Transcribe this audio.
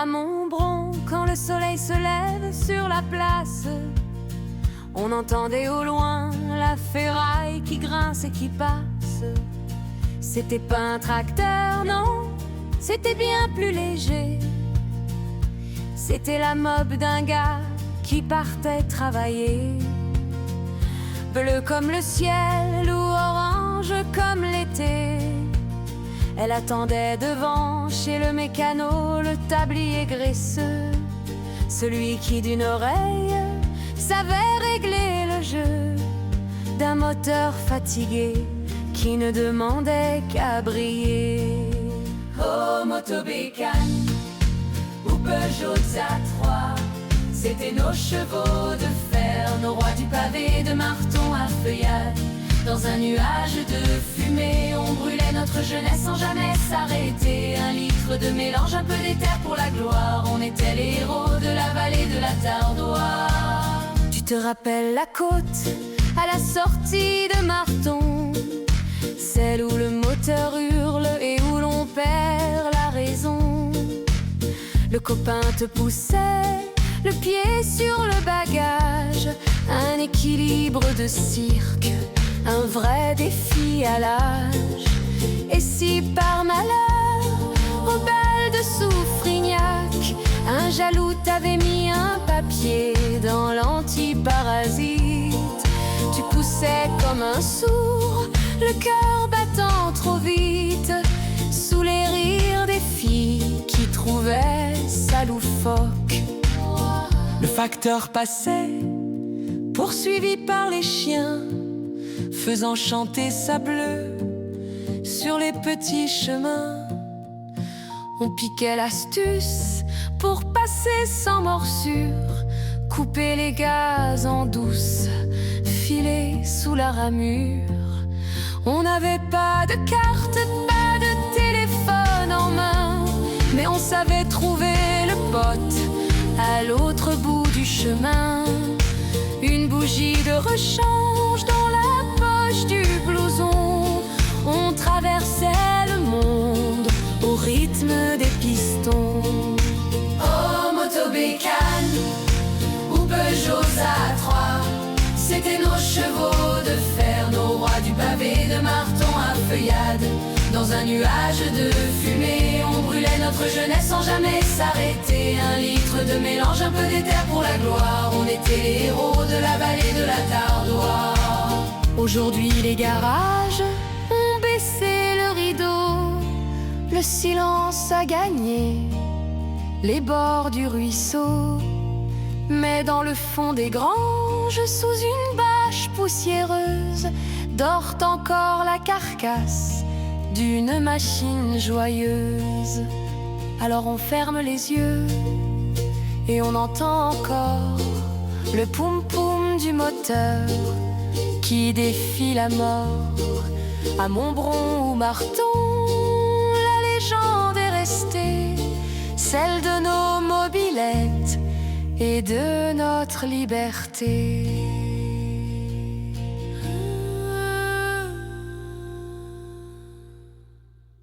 À Montbron, quand le soleil se lève sur la place, on entendait au loin la ferraille qui grince et qui passe. C'était pas un tracteur, non, c'était bien plus léger. C'était la mob d'un gars qui partait travailler. Bleu comme le ciel ou orange comme l'été, elle attendait devant chez le mécano le tablier graisseux, celui qui d'une oreille savait régler le jeu d'un moteur fatigué qui ne demandait qu'à briller. Oh, Motobécane ou Peugeot A3, c'était nos chevaux de fer, nos rois du pavé de marton à feuillade. Dans un nuage de fumée, on brûlait notre jeunesse sans jamais s'arrêter. 1 litre de mélange, un peu d'éther pour la gloire. On était les héros de la vallée de la Tardoire. Tu te rappelles la côte à la sortie de Marton, celle où le moteur hurle et où l'on perd la raison. Le copain te poussait le pied sur le bagage, un équilibre de cirque, un vrai défi à l'âge. Et si par malheur, au bal de Soufrignac, un jaloux t'avait mis un papier dans l'antiparasite, tu poussais comme un sourd, le cœur battant trop vite, sous les rires des filles qui trouvaient ça loufoque. Le facteur passait, poursuivi par les chiens, faisant chanter sa bleue sur les petits chemins. On piquait l'astuce pour passer sans morsure, couper les gaz en douce, filer sous la ramure. On n'avait pas de carte, pas de téléphone en main, mais on savait trouver le pote à l'autre bout du chemin. Une bougie de rechange dans la poche du blouson, on traversait le monde au rythme des pistons. Oh, Motobécane ou Peugeot A3, c'était nos chevaux de fer, nos rois du pavé de marton à feuillade. Dans un nuage de fumée, on brûlait notre jeunesse sans jamais s'arrêter. 1 litre de mélange, un peu d'éther pour la gloire. On était les héros de la vallée de la Tardoire. Aujourd'hui les garages ont baissé le rideau, le silence a gagné les bords du ruisseau. Mais dans le fond des granges, sous une bâche poussiéreuse, dort encore la carcasse d'une machine joyeuse. Alors on ferme les yeux et on entend encore le poum-poum du moteur qui défie la mort. À Montbron ou Marton, la légende est restée, celle de nos mobylettes et de notre liberté.